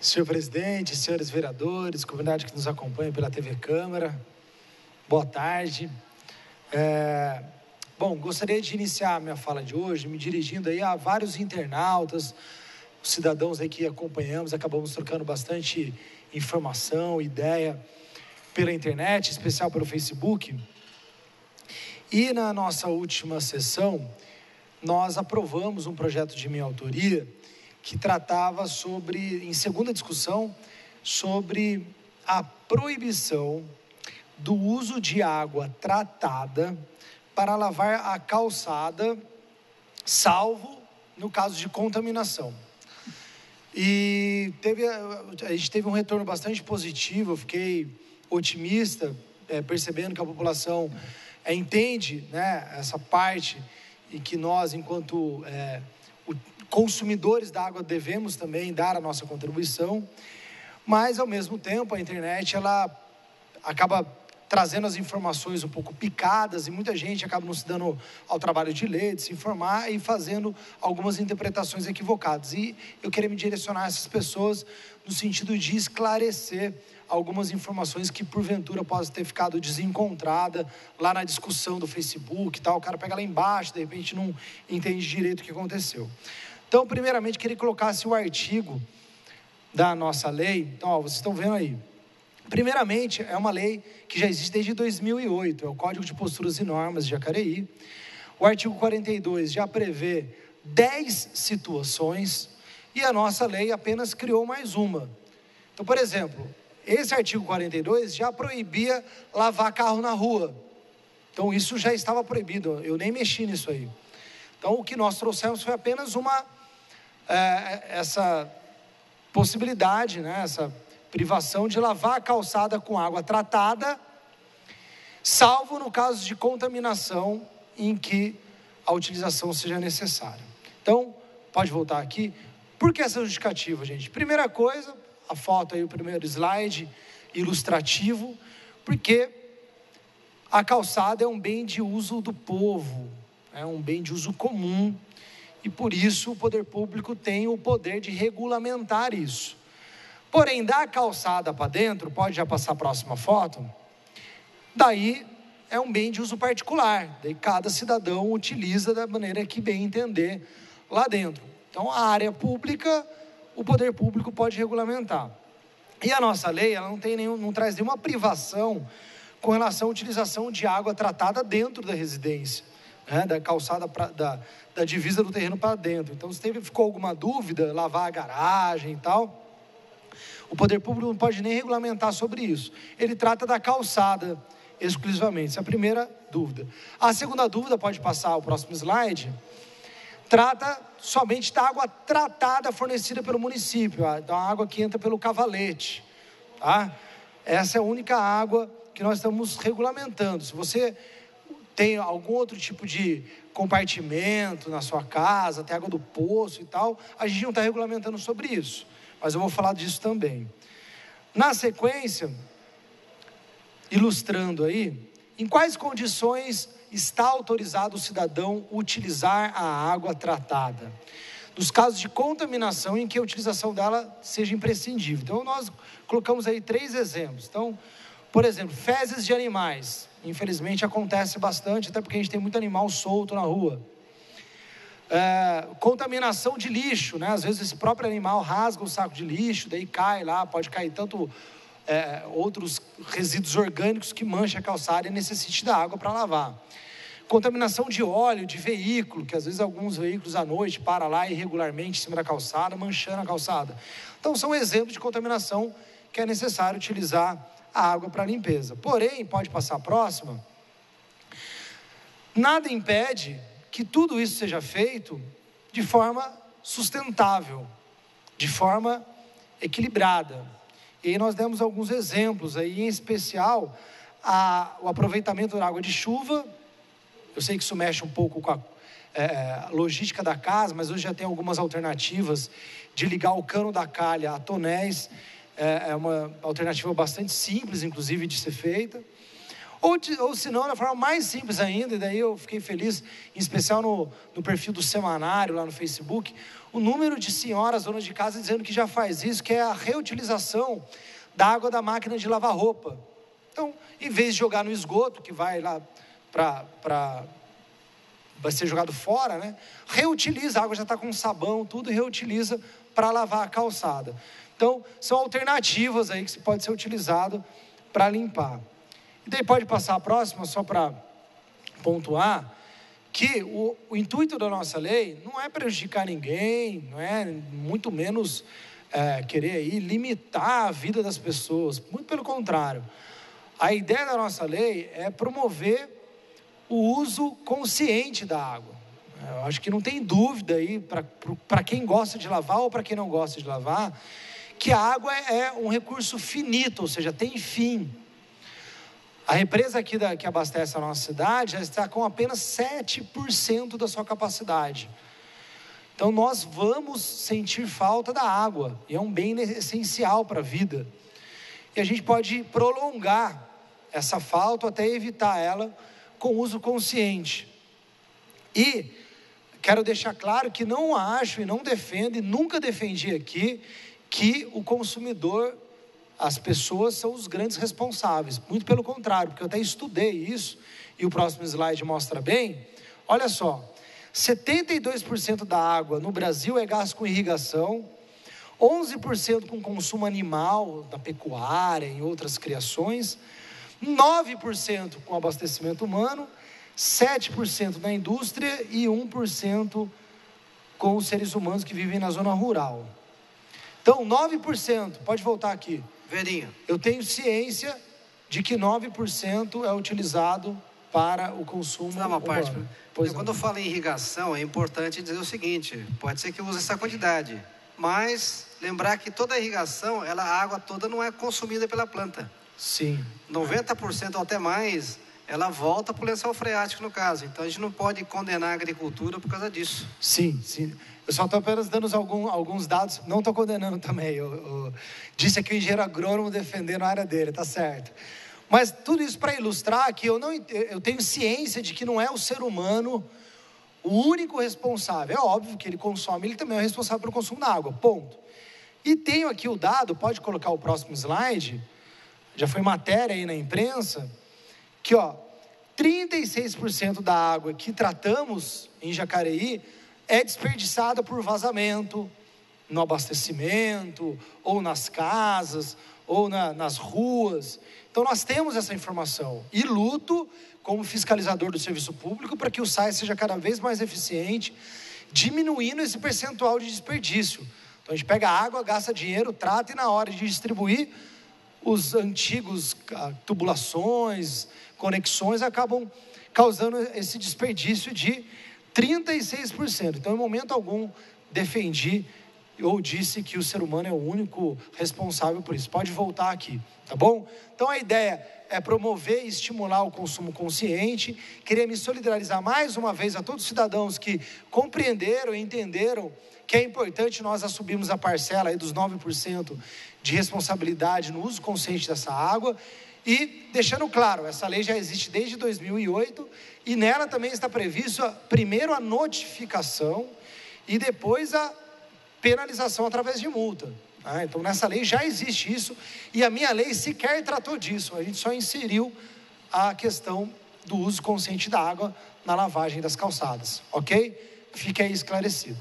Senhor presidente, senhores vereadores, comunidade que nos acompanha pela TV Câmara, boa tarde. Bom, gostaria de iniciar a minha fala de hoje me dirigindo aí a vários internautas, cidadãos aí que acompanhamos, acabamos trocando bastante informação, ideia pela internet, em especial pelo Facebook. E na nossa última sessão, nós aprovamos um projeto de minha autoria que tratava sobre, em segunda discussão, sobre a proibição do uso de água tratada para lavar a calçada, salvo no caso de contaminação. E a gente teve um retorno bastante positivo, eu fiquei otimista, percebendo que a população entende, né, essa parte e que nós, enquanto consumidores da água, devemos também dar a nossa contribuição, mas, ao mesmo tempo, a internet, ela acaba trazendo as informações um pouco picadas e muita gente acaba não se dando ao trabalho de ler, de se informar e fazendo algumas interpretações equivocadas. E eu queria me direcionar a essas pessoas no sentido de esclarecer algumas informações que porventura possam ter ficado desencontrada lá na discussão do Facebook e tal. O cara pega lá embaixo, de repente não entende direito o que aconteceu. Então, primeiramente, queria que colocasse o artigo da nossa lei. Então, vocês estão vendo aí. Primeiramente, é uma lei que já existe desde 2008, é o Código de Posturas e Normas de Jacareí. O artigo 42 já prevê 10 situações e a nossa lei apenas criou mais uma. Então, por exemplo, esse artigo 42 já proibia lavar carro na rua. Então, isso já estava proibido, eu nem mexi nisso aí. Então, o que nós trouxemos foi apenas essa possibilidade, né, essa privação de lavar a calçada com água tratada, salvo no caso de contaminação em que a utilização seja necessária. Então, pode voltar aqui. Por que essa justificativa, gente? Primeira coisa, a foto aí, o primeiro slide ilustrativo, porque a calçada é um bem de uso do povo, é um bem de uso comum, e por isso o poder público tem o poder de regulamentar isso. Porém, da calçada para dentro, pode já passar a próxima foto, daí é um bem de uso particular, daí cada cidadão utiliza da maneira que bem entender lá dentro. Então, a área pública, o poder público pode regulamentar. E a nossa lei, ela não traz nenhuma privação com relação à utilização de água tratada dentro da residência, né, da calçada, da divisa do terreno para dentro. Então, se ficou alguma dúvida, lavar a garagem e tal, o poder público não pode nem regulamentar sobre isso. Ele trata da calçada exclusivamente. Essa é a primeira dúvida. A segunda dúvida, pode passar o próximo slide, trata somente da água tratada fornecida pelo município, então a água que entra pelo cavalete, tá? Essa é a única água que nós estamos regulamentando. Se você tem algum outro tipo de compartimento na sua casa, tem água do poço e tal, a gente não está regulamentando sobre isso, mas eu vou falar disso também. Na sequência, ilustrando aí, em quais condições está autorizado o cidadão utilizar a água tratada? Nos casos de contaminação em que a utilização dela seja imprescindível. Então, nós colocamos aí 3 exemplos. Então, por exemplo, fezes de animais. Infelizmente, acontece bastante, até porque a gente tem muito animal solto na rua. Contaminação de lixo, né? Às vezes esse próprio animal rasga o saco de lixo, daí cai lá, pode cair tanto outros resíduos orgânicos que mancham a calçada e necessite da água para lavar. Contaminação de óleo, de veículo, que às vezes alguns veículos à noite param lá irregularmente em cima da calçada, manchando a calçada. Então são exemplos de contaminação que é necessário utilizar a água para limpeza. Porém, pode passar a próxima, nada impede que tudo isso seja feito de forma sustentável, de forma equilibrada. E aí nós demos alguns exemplos aí, em especial o aproveitamento da água de chuva. Eu sei que isso mexe um pouco com a logística da casa, mas hoje já tem algumas alternativas de ligar o cano da calha a tonéis. É uma alternativa bastante simples, inclusive, de ser feita. Ou se não, da forma mais simples ainda, e daí eu fiquei feliz, em especial no perfil do Semanário, lá no Facebook, o número de senhoras, donas de casa, dizendo que já faz isso, que é a reutilização da água da máquina de lavar roupa. Então, em vez de jogar no esgoto, que vai lá vai ser jogado fora, né? Reutiliza, a água já está com sabão, tudo, e reutiliza para lavar a calçada. Então, são alternativas aí que pode ser utilizado para limpar. E daí pode passar a próxima, só para pontuar, que o intuito da nossa lei não é prejudicar ninguém, não é muito menos querer aí limitar a vida das pessoas, muito pelo contrário. A ideia da nossa lei é promover o uso consciente da água. Eu acho que não tem dúvida aí, para quem gosta de lavar ou para quem não gosta de lavar, que a água é um recurso finito, ou seja, tem fim. A represa aqui que abastece a nossa cidade já está com apenas 7% da sua capacidade. Então nós vamos sentir falta da água, e é um bem essencial para a vida. E a gente pode prolongar essa falta até evitar ela com uso consciente. E quero deixar claro que não acho e não defendo, e nunca defendi aqui, que o consumidor, as pessoas são os grandes responsáveis. Muito pelo contrário, porque eu até estudei isso, e o próximo slide mostra bem. Olha só, 72% da água no Brasil é gasto com irrigação, 11% com consumo animal, da pecuária e outras criações, 9% com abastecimento humano, 7% na indústria e 1% com os seres humanos que vivem na zona rural. Então, 9%, pode voltar aqui. Verinho. Eu tenho ciência de que 9% é utilizado para o consumo humano. Uma parte. Quando eu falo em irrigação, é importante dizer o seguinte: pode ser que use essa quantidade, mas lembrar que toda a irrigação, a água toda não é consumida pela planta. Sim. 90% ou até mais, ela volta para o lençol freático, no caso. Então, a gente não pode condenar a agricultura por causa disso. Sim, sim. Eu só estou apenas dando alguns dados, não estou condenando também. Eu disse aqui o engenheiro agrônomo defendendo a área dele, tá certo. Mas tudo isso para ilustrar que eu tenho ciência de que não é o ser humano o único responsável. É óbvio que ele consome, ele também é responsável pelo consumo da água, ponto. E tenho aqui o dado, pode colocar o próximo slide, já foi matéria aí na imprensa, que 36% da água que tratamos em Jacareí é desperdiçada por vazamento, no abastecimento, ou nas casas, ou nas ruas. Então nós temos essa informação. E luto como fiscalizador do serviço público para que o SAI seja cada vez mais eficiente, diminuindo esse percentual de desperdício. Então a gente pega a água, gasta dinheiro, trata, e na hora de distribuir, os antigos tubulações, conexões acabam causando esse desperdício de 36%. Então, em momento algum, defendi ou disse que o ser humano é o único responsável por isso. Pode voltar aqui, tá bom? Então, a ideia é promover e estimular o consumo consciente. Queria me solidarizar mais uma vez a todos os cidadãos que compreenderam e entenderam que é importante nós assumirmos a parcela aí dos 9% de responsabilidade no uso consciente dessa água. E deixando claro, essa lei já existe desde 2008 e nela também está previsto primeiro a notificação e depois a penalização através de multa. Então nessa lei já existe isso e a minha lei sequer tratou disso. A gente só inseriu a questão do uso consciente da água na lavagem das calçadas, ok? Fique aí esclarecido.